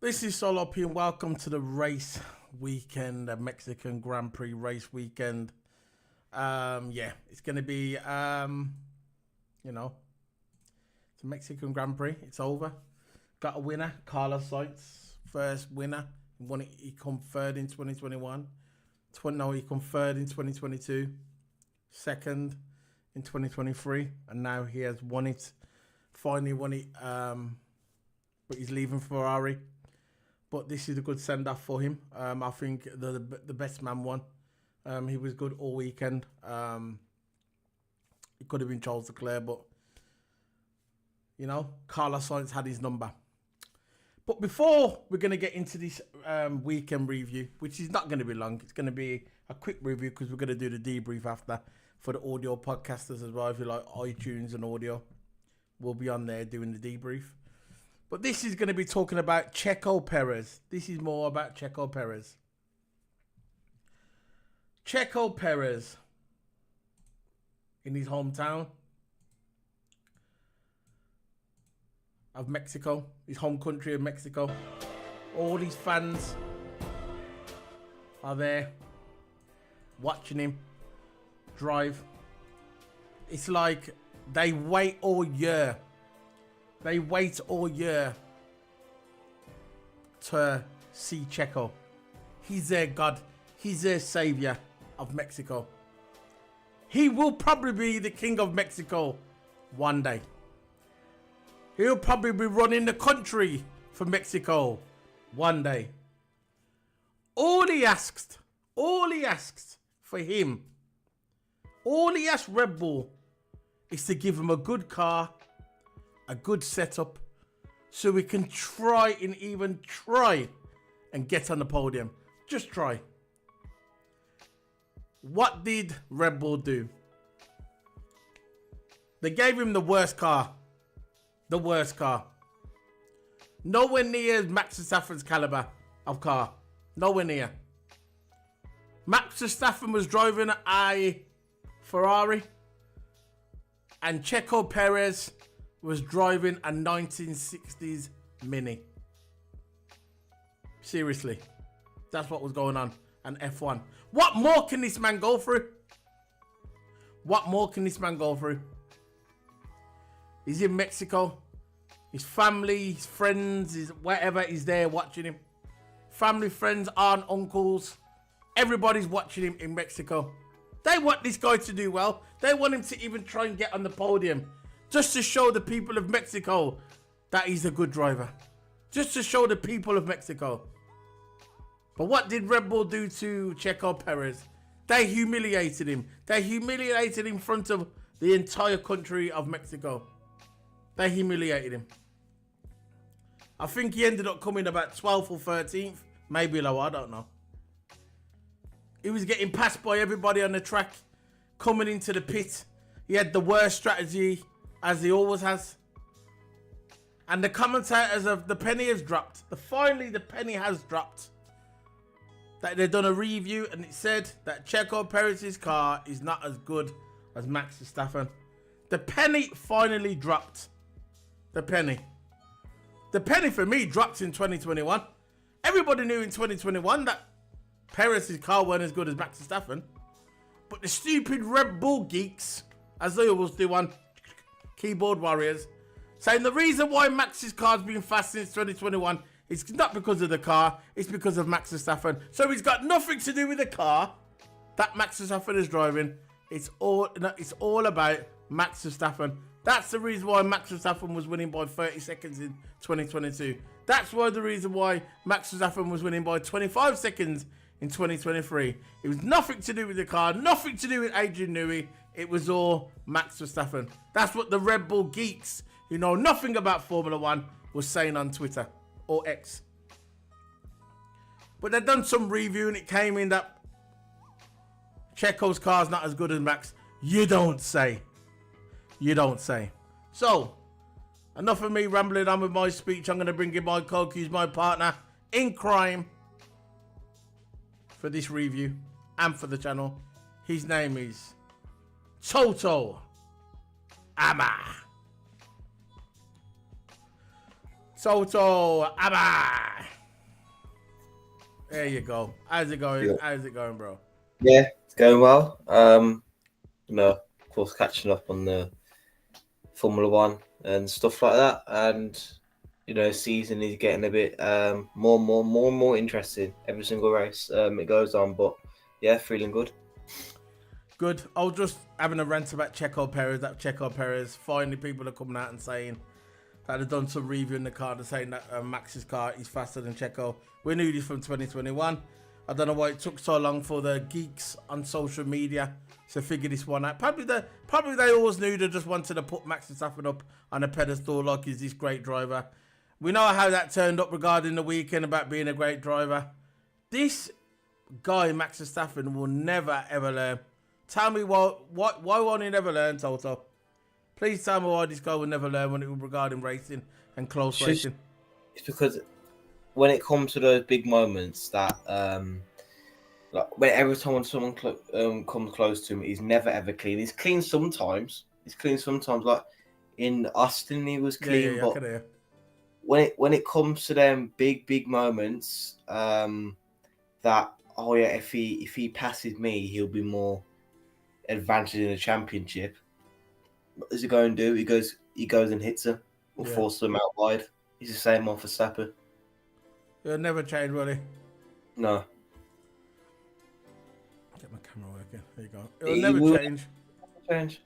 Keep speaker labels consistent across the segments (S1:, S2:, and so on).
S1: This is Solo P and welcome to the race weekend, the Mexican Grand Prix race weekend. It's going to be, it's a Mexican Grand Prix. It's over. Got a winner, Carlos Sainz, first winner. He come third in 2021. He come third in 2022. Second in 2023. And now he has won it. Finally won it. But he's leaving Ferrari. But this is a good send-off for him. I think the best man won. He was good all weekend. It could have been Charles Leclerc, but, Carlos Sainz had his number. But before we're going to get into this weekend review, which is not going to be long, it's going to be a quick review because we're going to do the debrief after for the audio podcasters as well. If you like iTunes and audio, we'll be on there doing the debrief. But this is going to be talking about Checo Perez. This is more about Checo Perez. Checo Perez in his hometown of Mexico, his home country of Mexico. All his fans are there watching him drive. It's like they wait all year. They wait all year to see Checo. He's their God. He's their savior of Mexico. He will probably be the king of Mexico one day. He'll probably be running the country for Mexico one day. All he asks for him, all he asks Red Bull is to give him a good car, a good setup, so we can try and get on the podium. Just try. What did Red Bull do? They gave him the worst car. The worst car. Nowhere near Max Verstappen's caliber of car. Nowhere near. Max Verstappen was driving a Ferrari, and Checo Perez was driving a 1960s Mini. Seriously. That's what was going on in F1. What more can this man go through? What more can this man go through? He's in Mexico. His family, his friends, his whatever is there watching him. Family, friends, aunt, uncles. Everybody's watching him in Mexico. They want this guy to do well. They want him to even try and get on the podium. Just to show the people of Mexico that he's a good driver. Just to show the people of Mexico. But what did Red Bull do to Checo Perez? They humiliated him. They humiliated him in front of the entire country of Mexico. They humiliated him. I think he ended up coming about 12th or 13th. Maybe lower, I don't know. He was getting passed by everybody on the track. Coming into the pit. He had the worst strategy, as he always has. And the commentators of the penny has dropped. Finally, the penny has dropped. That they've done a review and it said that Checo Perez's car is not as good as Max Verstappen. The penny finally dropped. The penny. The penny for me dropped in 2021. Everybody knew in 2021 that Perez's car weren't as good as Max Verstappen. But the stupid Red Bull geeks, as they always do on Keyboard Warriors, saying the reason why Max's car's been fast since 2021 is not because of the car, it's because of Max Verstappen. So he's got nothing to do with the car that Max Verstappen is driving. It's all about Max Verstappen. That's the reason why Max Verstappen was winning by 30 seconds in 2022. That's why the reason why Max Verstappen was winning by 25 seconds in 2023. It was nothing to do with the car, nothing to do with Adrian Newey. It was all Max Verstappen. That's what the Red Bull geeks who know nothing about Formula One was saying on Twitter or X. But they've done some review and it came in that Checo's car's not as good as Max. You don't say. You don't say. So, enough of me rambling on with my speech. I'm going to bring in my Coke, who's my partner in crime for this review and for the channel. His name is Toto Ama. There you go. How's it going?
S2: Yeah,
S1: How's it going, bro?
S2: yeah, it's going well. Of course, catching up on the Formula One and stuff like that, and season is getting a bit more interesting every single race it goes on. But yeah, feeling good.
S1: Good. I was just having a rant about Checo Perez. That Checo Perez, finally people are coming out and saying that they've done some review in the car. They're saying that Max's car is faster than Checo. We knew this from 2021. I don't know why it took so long for the geeks on social media to figure this one out. Probably they always knew. They just wanted to put Max Verstappen up on a pedestal like he's this great driver. We know how that turned up regarding the weekend about being a great driver. This guy, Max Verstappen, will never ever learn. Tell me why won't he never learn, Toto? Please tell me why this guy will never learn when it regarding racing and close racing.
S2: It's because when it comes to those big moments that like when every time someone comes close to him, he's never ever clean. He's clean sometimes. Like in Austin, he was clean,
S1: Yeah,
S2: but when it comes to them big moments, that if he passes me, he'll be more advantaged in the championship. What does he go and do? He goes and hits him or forces him out wide. He's the same one for Verstappen.
S1: He'll never change, will he?
S2: No.
S1: Get my camera working. There you go. It'll never change.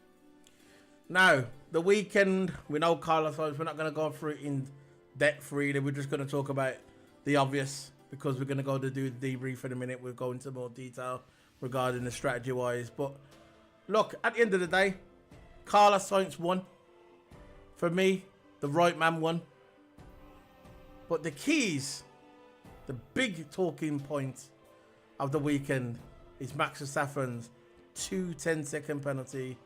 S1: Now, the weekend, we know Carlos Sainz. We're not going to go through it in depth, really. We're just going to talk about the obvious because we're going to go to do the debrief in a minute. We'll go into more detail regarding the strategy-wise. But look, at the end of the day, Carlos Sainz won. For me, the right man won. But the keys, the big talking point of the weekend is Max Verstappen's 2 10-second penalty,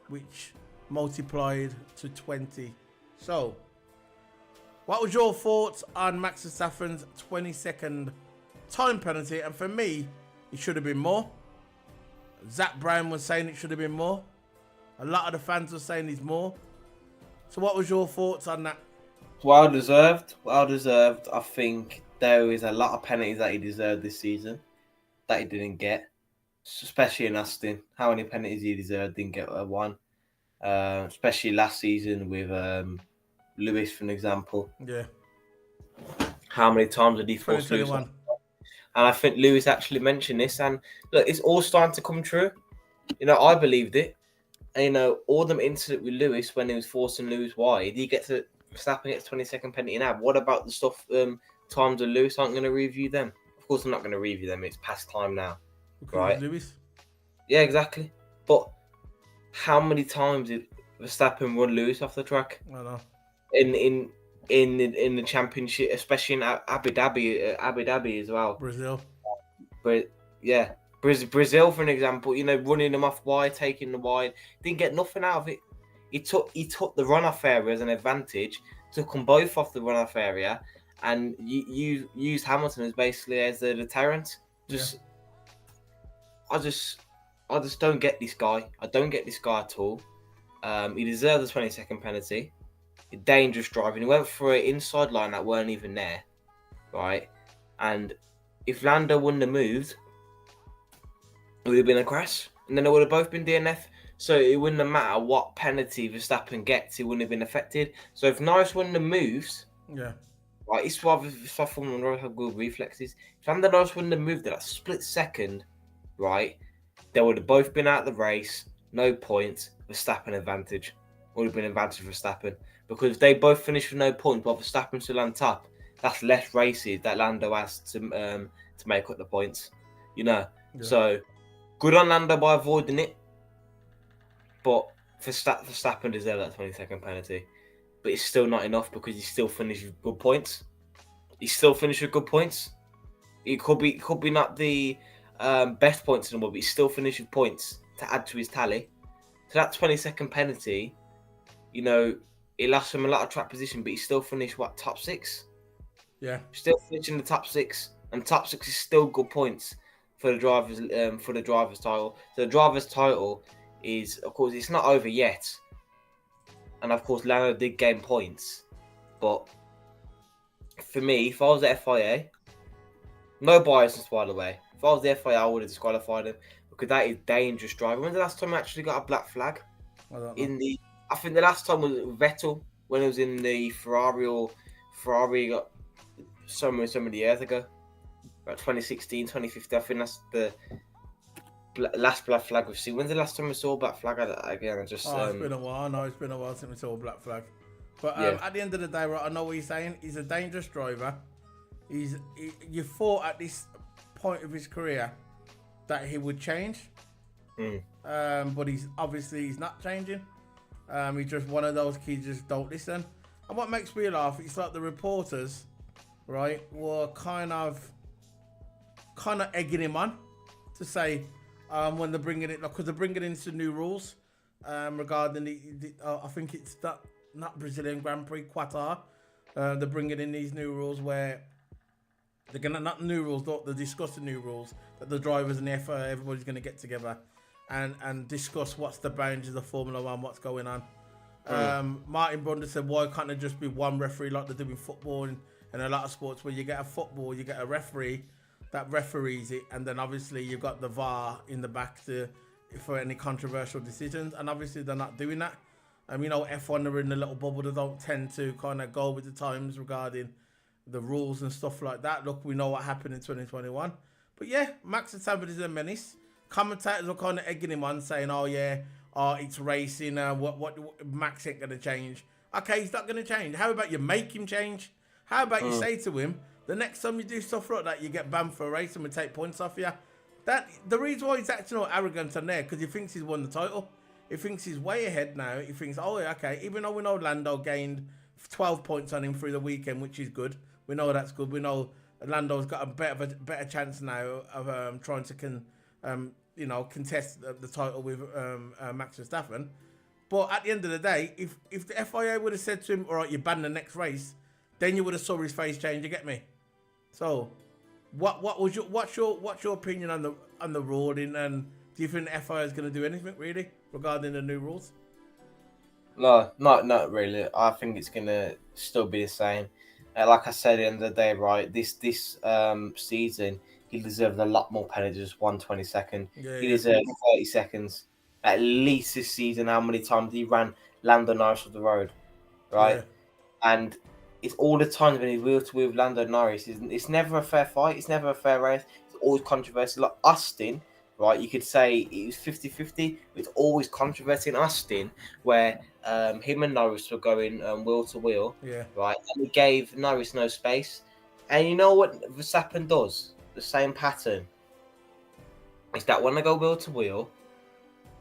S1: which multiplied to 20. So, what was your thoughts on Max Verstappen's 20-second time penalty? And for me, it should have been more. Zach Brown was saying it should have been more. A lot of the fans were saying it's more. So what was your thoughts on that?
S2: Well deserved. I think there is a lot of penalties that he deserved this season that he didn't get, especially in Austin. How many penalties he deserved, didn't get one. Especially last season with Lewis, for an example.
S1: Yeah.
S2: How many times did he force Lewis? And I think Lewis actually mentioned this. And look, it's all starting to come true. I believed it. And, all them incident with Lewis when he was forcing Lewis wide, he gets a Verstappen gets 20-second penalty now. What about the stuff times of Lewis? Aren't going to review them. Of course, I'm not going to review them. It's past time now, right?
S1: Lewis.
S2: Yeah, exactly. But how many times did Verstappen run Lewis off the track?
S1: I know.
S2: In the championship, especially in Abu Dhabi as well.
S1: Brazil.
S2: But yeah. Brazil, for an example, running them off wide, taking the wide, didn't get nothing out of it. He took the runoff area as an advantage, took them both off the runoff area, and you used Hamilton as basically as a deterrent. I just don't get this guy. I don't get this guy at all. He deserves a 20-second penalty. Dangerous driving. He went for an inside line that weren't even there, right? And if Lando wouldn't have moved, it would have been a crash, and then it would have both been DNF. So it wouldn't have mattered what penalty Verstappen gets; he wouldn't have been affected. So if Norris wouldn't have moved, right, it's why Verstappen and Norris have good reflexes. If Lando Norris wouldn't have moved at that split second, right, they would have both been out of the race, no points. Verstappen advantage would have been advantage for Verstappen because if they both finished with no points, but Verstappen still on top, that's less races that Lando has to make up the points, So. Good on Lando by avoiding it, but Verstappen deserved that 20-second penalty. But it's still not enough because he still finished with good points. It could be not the best points in the world, but he still finished with points to add to his tally. So that 20-second penalty, it lost him a lot of track position, but he still finished top 6.
S1: Yeah,
S2: still finishing the top 6, and top 6 is still good points. For the driver's title. So the driver's title is, of course, it's not over yet. And of course, Lando did gain points. But for me, if I was at FIA, No bias, by the way. If I was the FIA, I would have disqualified him because that is dangerous driving. When's the last time we actually got a black flag?
S1: I don't know.
S2: I think the last time was Vettel when he was in the Ferrari, or Ferrari got so many years ago, about 2016, 2015. I think that's the last black flag we've seen. When's the last time we saw a black flag again?
S1: It's been a while. No, it's been a while since we saw a black flag. But
S2: Yeah.
S1: at the end of the day, right, I know what he's saying. He's a dangerous driver. You thought at this point of his career that he would change, but he's not changing. He's just one of those kids just don't listen. And what makes me laugh, it's like the reporters, right, were kind of egging him on to say when they're bringing it, because they're bringing in some new rules regarding I think it's not Brazilian Grand Prix, Qatar. They're bringing in these new rules where they're gonna, not new rules, they're discussing new rules that the drivers and the FIA, everybody's gonna get together and discuss what's the boundaries of Formula One, what's going on. Martin Brundle said, why can't there just be one referee like they do in football and a lot of sports where you get a football, you get a referee that referees it, and then obviously you've got the VAR in the back for any controversial decisions, and obviously they're not doing that. F1 are in a little bubble, they don't tend to kind of go with the times regarding the rules and stuff like that. Look, we know what happened in 2021. But yeah, Max Verstappen is a menace. Commentators were kind of egging him on, saying, it's racing, what Max ain't going to change. Okay, he's not going to change. How about you make him change? How about you say to him, the next time you do stuff like that, you get banned for a race and we take points off you? The reason why he's acting all arrogant on there, because he thinks he's won the title. He thinks he's way ahead now. He thinks, okay, even though we know Lando gained 12 points on him through the weekend, which is good. We know that's good. We know Lando's got a better chance now of trying to contest the title with Max Verstappen. But at the end of the day, if the FIA would have said to him, all right, you ban the next race, then you would have saw his face change. You get me? So, what's your opinion on the ruling, and do you think the FIA is going to do anything really regarding the new rules?
S2: No, not really. I think it's gonna still be the same. Like I said, at the end of the day, right? This season, he deserved a lot more penalties. 1/22. He deserved 30 seconds at least this season. How many times he ran Lando Norris off the road, right? Yeah. And it's all the times when he's wheel to wheel with Lando Norris. It's never a fair fight. It's never a fair race. It's always controversial. Like Austin, right? You could say it was 50-50. It's always controversy in Austin where him and Norris were going wheel to wheel, right? And he gave Norris no space. And you know what Verstappen does? The same pattern. Is that when they go wheel to wheel,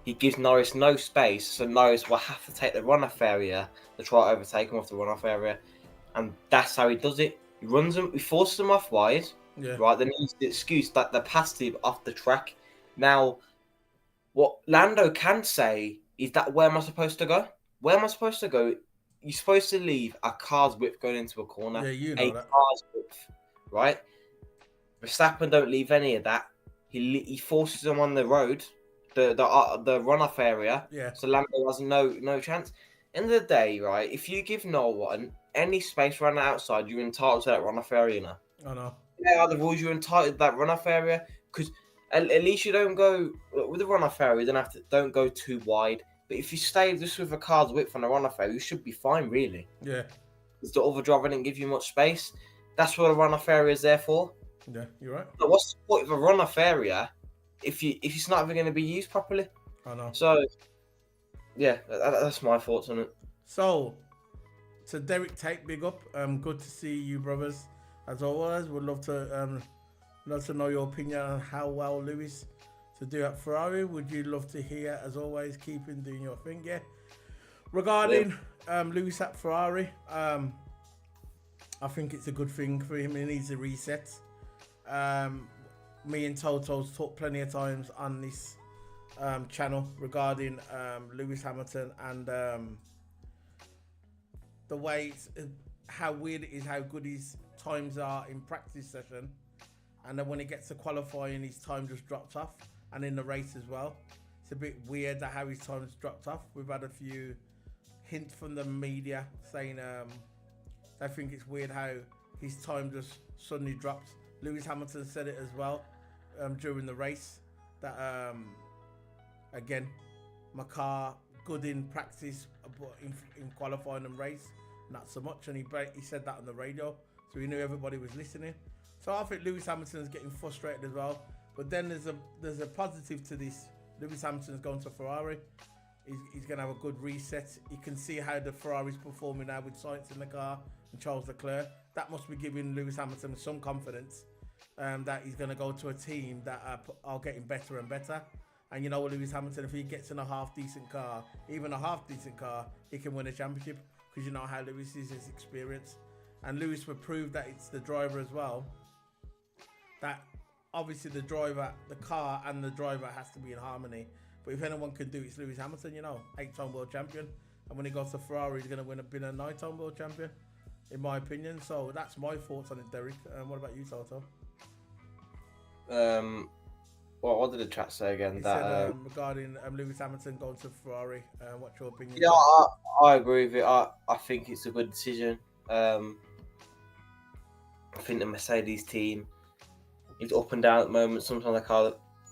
S2: he gives Norris no space, so Norris will have to take the runoff area to try to overtake him off the runoff area. And that's how he does it. He runs them, he forces them off wide, right? Then he uses the excuse that they passed him off the track. Now, what Lando can say is that where am I supposed to go? Where am I supposed to go? You're supposed to leave a car's width going into a corner.
S1: Yeah, you know
S2: a
S1: that.
S2: Car's width, right? Verstappen don't leave any of that. He forces them on the road, the runoff area.
S1: Yeah.
S2: So Lando has no chance. End of the day, right? If you give no one any space around the outside, you're entitled to that runoff area now.
S1: I know.
S2: There are the rules. You're entitled to that runoff area because at least you don't go with the runoff area. You don't go too wide. But if you stay just with a car's width on the runoff area, you should be fine, really.
S1: Yeah.
S2: Because the other driver didn't give you much space. That's what the runoff area is there for.
S1: Yeah, you're right.
S2: But what's the point of a runoff area if it's not even going to be used properly?
S1: I know.
S2: So, yeah, that's my thoughts on it.
S1: So Derek Tate, big up. Good to see you, brothers. As always, would love to know your opinion on how well Lewis to do at Ferrari. Would you love to hear, as always, keep in doing your thing? Yeah. Regarding Lewis at Ferrari, I think it's a good thing for him. He needs a reset. Me and Toto's talked plenty of times on this channel regarding Lewis Hamilton and the way how weird it is how good his times are in practice session, and then when he gets to qualifying, his time just drops off, and in the race as well. It's a bit weird that how his time's dropped off. We've had a few hints from the media saying they think it's weird how his time just suddenly drops Lewis Hamilton said it as well during the race that again, my car good in practice, but in qualifying and race, not so much. And he said that on the radio, so he knew everybody was listening. So I think Lewis Hamilton is getting frustrated as well. But then there's a positive to this. Lewis Hamilton is going to Ferrari. He's going to have a good reset. You can see how the Ferrari's performing now with Sainz in the car and Charles Leclerc. That must be giving Lewis Hamilton some confidence that he's going to go to a team that are getting better and better. And you know what, Lewis Hamilton, if he gets in a half-decent car, even a half-decent car, he can win a championship, because you know how Lewis is, his experience. And Lewis will prove that it's the driver as well, that obviously the car and the driver has to be in harmony. But if anyone can do it, it's Lewis Hamilton, you know, 8-time world champion. And when he goes to Ferrari, he's going to be a 9-time world champion, in my opinion. So that's my thoughts on it, Derek. What about you, Toto?
S2: Well, what did the chat say again?
S1: He said, regarding Lewis Hamilton going to Ferrari, what's your opinion?
S2: Yeah, I agree with it. I think it's a good decision. I think the Mercedes team is up and down at the moment. Sometimes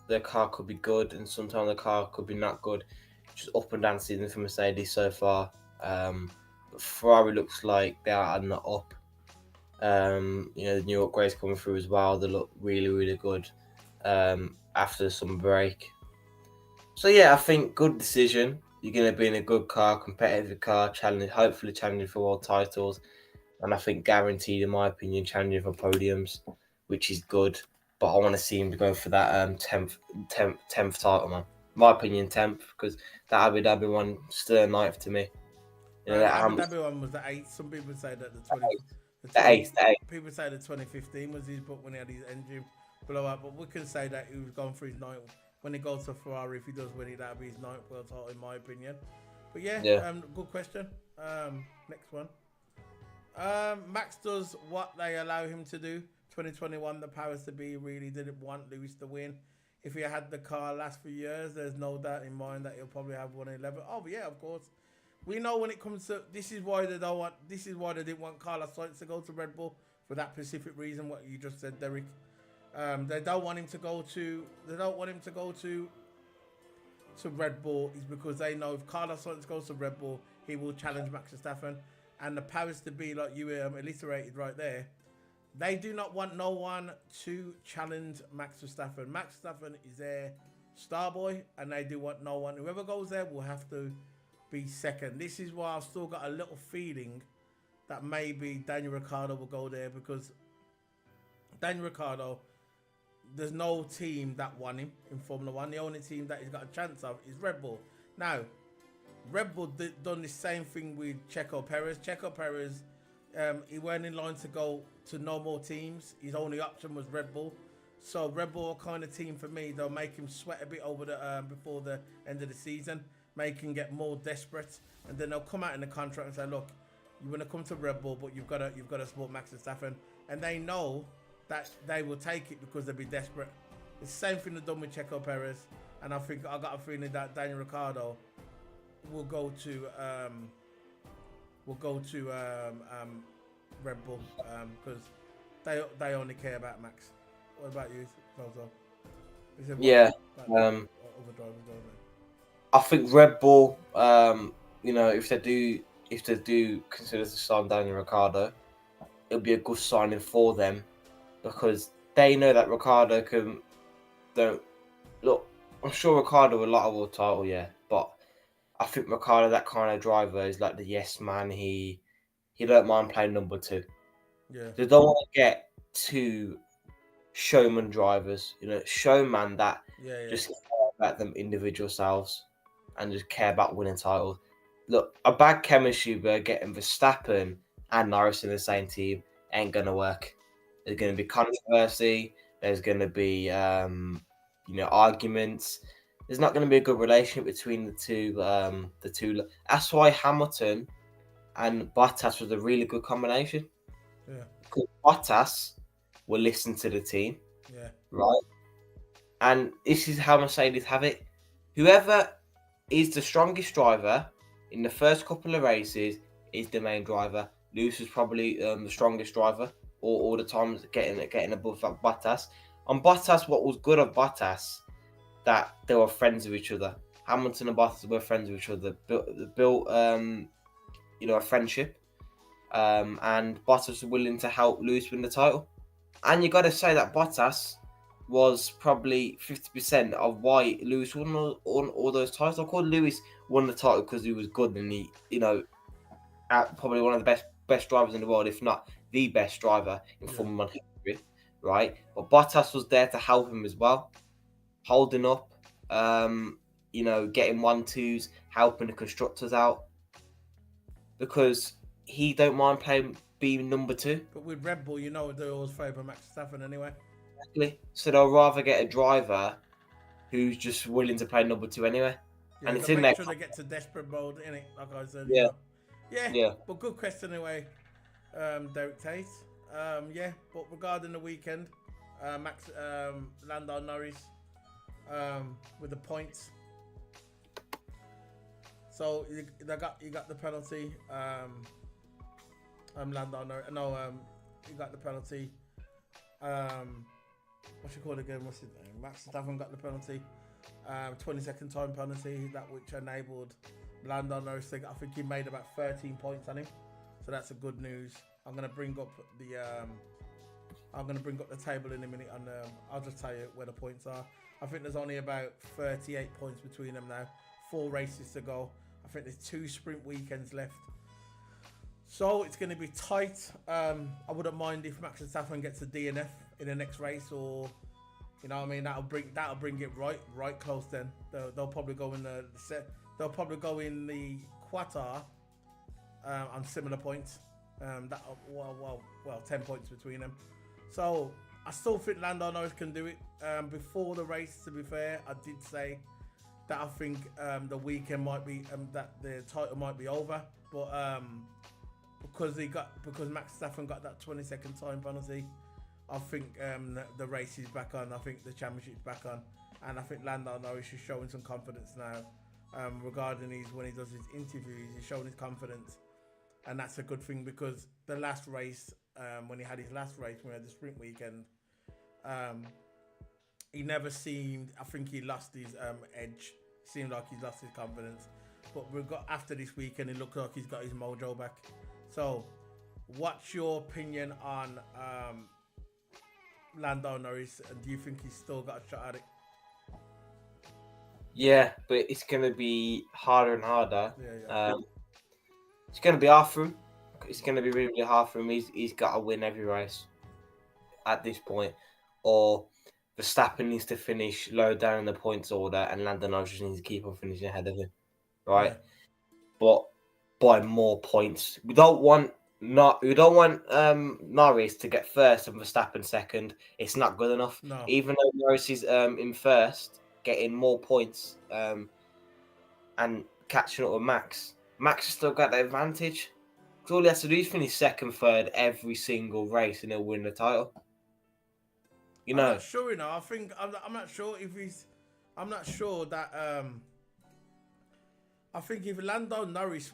S2: their car could be good, and sometimes the car could be not good. Just up and down season for Mercedes so far. But Ferrari looks like they are on the up. You know, the new upgrades coming through as well. They look really, really good after the summer break. So yeah, I think good decision. You're going to be in a good car, competitive car, hopefully challenging for world titles. And I think guaranteed, in my opinion, challenging for podiums, which is good. But I want to see him to go for that 10th title, man. My opinion, 10th, because that Abu Dhabi one still a 9th to me. You know,
S1: the Abu Dhabi one was the 8th. Some people say that the
S2: 8th.
S1: People say the 2015 was his book when he had his engine blow up. But we can say that he was going for his 9th. When he goes to Ferrari, if he does win it, that'll be his 9th world title, in my opinion. But yeah. Good question. Next one. Max does what they allow him to do. 2021, the powers to be really didn't want Lewis to win. If he had the car last few years, there's no doubt in mind that he'll probably have 111. Oh yeah, of course. We know when it comes to this is why they didn't want Carlos Sainz to go to Red Bull, for that specific reason. What you just said, Derek. They don't want him to go to. They don't want him to go to Red Bull, is because they know if Carlos Sainz goes to Red Bull, he will challenge Max Verstappen. And the powers to be, like you alliterated right there, they do not want no one to challenge Max Verstappen. Max Verstappen is their star boy, and they do want no one. Whoever goes there will have to be second. This is why I've still got a little feeling that maybe Daniel Ricciardo will go there, because Daniel Ricciardo, there's no team that won him in Formula One. The only team that he's got a chance of is Red Bull. Now, Red Bull done the same thing with Checo Perez. Checo Perez, he weren't in line to go to no more teams. His only option was Red Bull. So Red Bull are kind of team for me. They'll make him sweat a bit over the before the end of the season, make him get more desperate, and then they'll come out in the contract and say, look, you want to come to Red Bull, but you've got to support Max Verstappen, and they know that they will take it because they'll be desperate. It's the same thing they've done with Checo Perez, and I got a feeling that Daniel Ricciardo will go to Red Bull because they only care about Max. What about you, Zozo?
S2: Yeah.
S1: Other drivers going there?
S2: I think Red Bull, you know, if they do consider to sign Daniel Ricciardo, it'll be a good signing for them, because they know that Ricciardo look. I'm sure Ricciardo will like a world title, yeah, but I think Ricciardo, that kind of driver, is like the yes man. He don't mind playing number 2.
S1: Yeah.
S2: They don't want to get two showman drivers, you know, showman that just care about them individual selves and just care about winning titles. Look, a bad chemistry but getting Verstappen and Norris in the same team ain't gonna work. There's gonna be controversy. There's gonna be arguments. There's not gonna be a good relationship between the two. That's why Hamilton and Bottas was a really good combination.
S1: Yeah.
S2: Because Bottas will listen to the team.
S1: Yeah.
S2: Right. And this is how Mercedes have it. Whoever is the strongest driver in the first couple of races is the main driver. Lewis was probably the strongest driver all the times getting above that Bottas. On Bottas, what was good of Bottas that they were friends with each other. Hamilton and Bottas were friends with each other. Built a friendship. And Bottas was willing to help Lewis win the title. And you got to say that Bottas was probably 50% of why Lewis won all those titles. I call Lewis won the title because he was good and he, probably one of the best drivers in the world, if not the best driver in Formula 1 history, right? But Bottas was there to help him as well, holding up, getting 1-2s, helping the constructors out, because he don't mind being number 2.
S1: But with Red Bull, they always favour Max Verstappen anyway.
S2: Exactly. So they'll rather get a driver who's just willing to play number 2 anyway.
S1: Yeah,
S2: and it's
S1: in
S2: there.
S1: Make sure they get to desperate mode, innit? Like I said.
S2: Yeah.
S1: Yeah. But good question anyway, Derek Tate. But regarding the weekend, Lando Norris, with the points. So you got the penalty. Lando Norris. No, you got the penalty. What's it called again? What's his name? Max Verstappen got the penalty. 20-second time penalty, that which enabled Lando Norris to, I think he made about 13 points on him. So that's a good news. I'm gonna bring up the table in a minute, and I'll just tell you where the points are. I think there's only about 38 points between them now. 4 races to go. I think there's 2 sprint weekends left. So it's going to be tight. I wouldn't mind if Max Verstappen gets a DNF in the next race, or that'll bring it right close. Then they'll probably go in the Qatar on similar points. 10 points between them. So I still think Lando Norris can do it. Before the race, to be fair, I did say that I think the weekend might be that the title might be over, but because Max Verstappen got that 20-second time penalty, I think the race is back on. I think the championship's back on, and I think Lando Norris is showing some confidence now. Regarding when he does his interviews, he's showing his confidence, and that's a good thing, because the last race, when he had his last race, when he had the sprint weekend, he never seemed. I think he lost his edge. It seemed like he lost his confidence. But after this weekend, it looks like he's got his mojo back. So, what's your opinion on Lando Norris, and do you think he's still got a shot at it?
S2: Yeah, but it's going to be harder and harder.
S1: Yeah.
S2: It's going to be hard for him. It's going to be really, really hard for him. He's got to win every race at this point, or Verstappen needs to finish low down in the points order, and Lando Norris just needs to keep on finishing ahead of him, right? Yeah. But by more points, we don't want Norris to get first and Verstappen second. It's not good enough.
S1: No.
S2: Even though Norris is in first, getting more points and catching up with Max. Max has still got the advantage. So all he has to do is finish second, third every single race, and he'll win the title.
S1: I'm not sure. I think I'm not sure if he's. I'm not sure that. I think if Lando Norris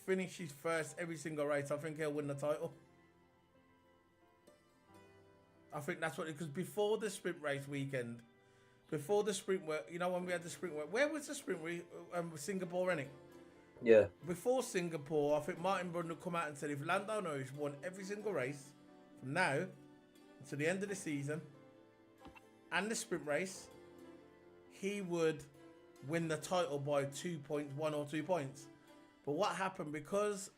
S1: finishes first every single race, I think he'll win the title. I think that's what, because before the sprint race weekend, before the sprint work, when we had the sprint work, where was the sprint race? Singapore, innit?
S2: Yeah.
S1: Before Singapore, I think Martin Brundle come out and said if Lando Norris won every single race from now to the end of the season and the sprint race, he would win the title by 2 points, 1 or 2 points. But what happened, because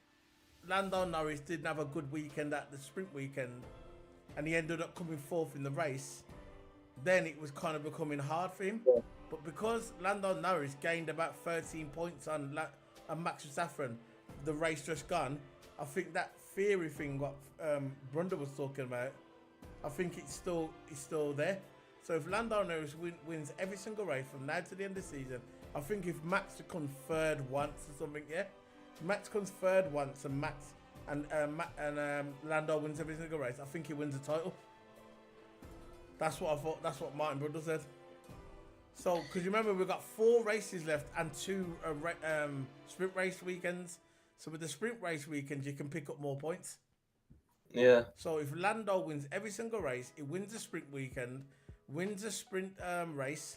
S1: Lando Norris didn't have a good weekend at the sprint weekend, and he ended up coming fourth in the race, then it was kind of becoming hard for him.
S2: Yeah.
S1: But because Lando Norris gained about 13 points on Max Verstappen, the race just gone, I think that theory thing what Brundle was talking about, I think it's still there. So if Lando Norris wins every single race from now to the end of the season, I think if Max comes third once or something, if Max comes third once and Lando wins every single race, I think he wins the title. That's what I thought. That's what Martin Brundle said. So, because you remember, we've got 4 races left and 2 sprint race weekends. So with the sprint race weekends, you can pick up more points.
S2: Yeah.
S1: So if Lando wins every single race, he wins the sprint weekend, wins the sprint race,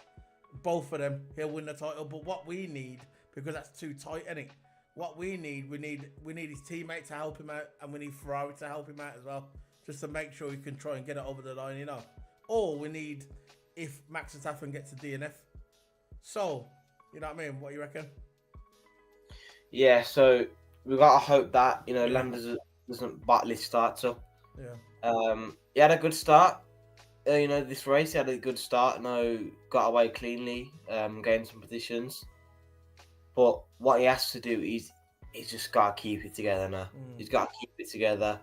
S1: both of them, he'll win the title. But what we need, because that's too tight, isn't it? What we need his teammate to help him out, and we need Ferrari to help him out as well, just to make sure he can try and get it over the line, you know. Or we need if Max Verstappen gets a DNF. So, you know what I mean? What do you reckon?
S2: Yeah, so we gotta hope that
S1: Yeah.
S2: Lando doesn't badly start. So
S1: Yeah.
S2: he had a good start. This race he had a good start. Got away cleanly, gained some positions. But what he has to do is he's just gotta keep it together now. He's gotta keep it together.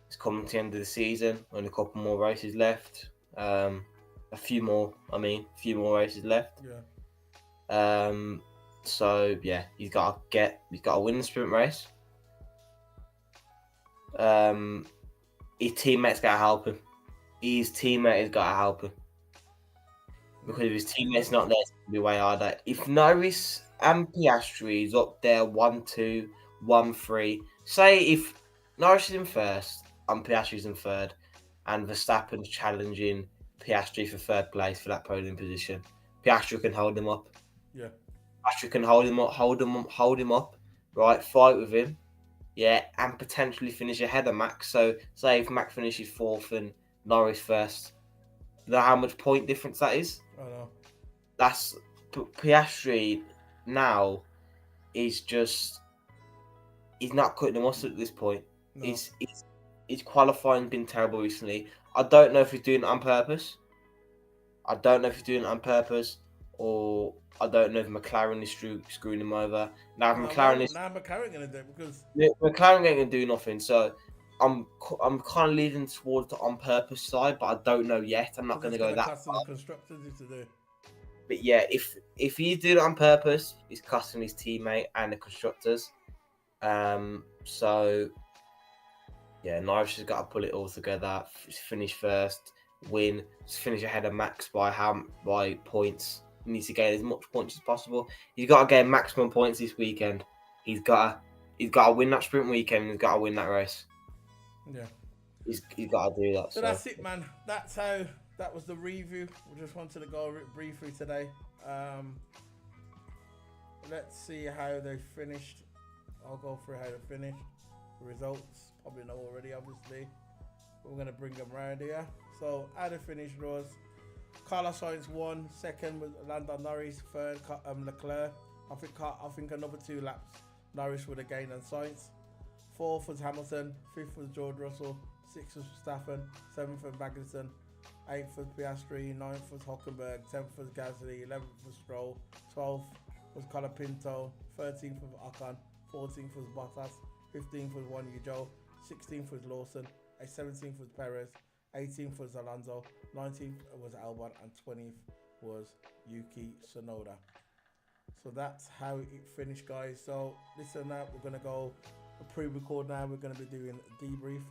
S2: It's coming to the end of the season. Only a couple more races left. A few more races left.
S1: Yeah.
S2: So yeah, he's got to win the sprint race. His teammates got to help him. His teammate has got to help him, because if his teammate's not there, it's gonna be way harder. If Norris and Piastri is up there 1-2, 1-3, say if Norris is in first and Piastri's in third, and Verstappen's challenging Piastri for third place for that podium position, Piastri can hold him up.
S1: Yeah.
S2: Piastri can hold him up, right? Fight with him, yeah, and potentially finish ahead of Max. So, say if Max finishes fourth and Norris first, you know how much point difference that is?
S1: I know.
S2: That's Piastri now is just he's not cutting the mustard at this point.
S1: No.
S2: His qualifying been terrible recently. I don't know if he's doing it on purpose. Or I don't know if McLaren is screwing him over. Now McLaren
S1: gonna do it, because
S2: McLaren ain't gonna do nothing. So I'm kind of leaning towards the on purpose side, but I don't know yet. I'm not gonna go that far.
S1: The constructors to do.
S2: But yeah, if he's doing it on purpose, he's costing his teammate and the constructors. So yeah, Norris has got to pull it all together, finish first, win, finish ahead of Max by points. He needs to gain as much points as possible. He's got to gain maximum points this weekend. He's got to win that sprint weekend. He's got to win that race.
S1: Yeah,
S2: he's got to do that.
S1: So that's it, man. That was the review. We just wanted to go briefly today. Let's see how they finished. I'll go through how they finished. The results, probably know already, obviously. But we're going to bring them around here. So, how they finished was Carlos Sainz won, second was Lando Norris, third Leclerc. I think another 2 laps Norris would have gained on Sainz. Fourth was Hamilton, fifth was George Russell, sixth was Verstappen, seventh was Magnussen, 8th was Piastri, 9th was Hockenberg, 10th was Gasly, 11th was Stroll, 12th was Colapinto, 13th was Ocon, 14th was Bottas, 15th was Juan Zhou, 16th was Lawson, 17th was Perez, 18th was Alonso, 19th was Albon, and 20th was Yuki Tsunoda. So that's how it finished, guys. So listen up, we're going to go a pre-record now. We're going to be doing a debrief.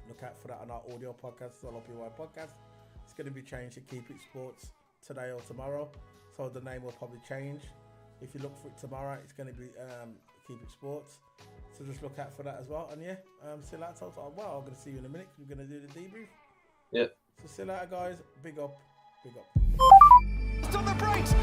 S1: Look out for that on our audio podcast, Solo PY podcast. It's going to be changed to Keep It Sports today or tomorrow. So the name will probably change. If you look for it tomorrow, it's going to be Keep It Sports. So just look out for that as well. And yeah, see you later. So, well, I'm going to see you in a minute. We're going to do the debrief.
S2: Yep.
S1: So see you later, guys. Big up. Big up.
S3: On the brakes.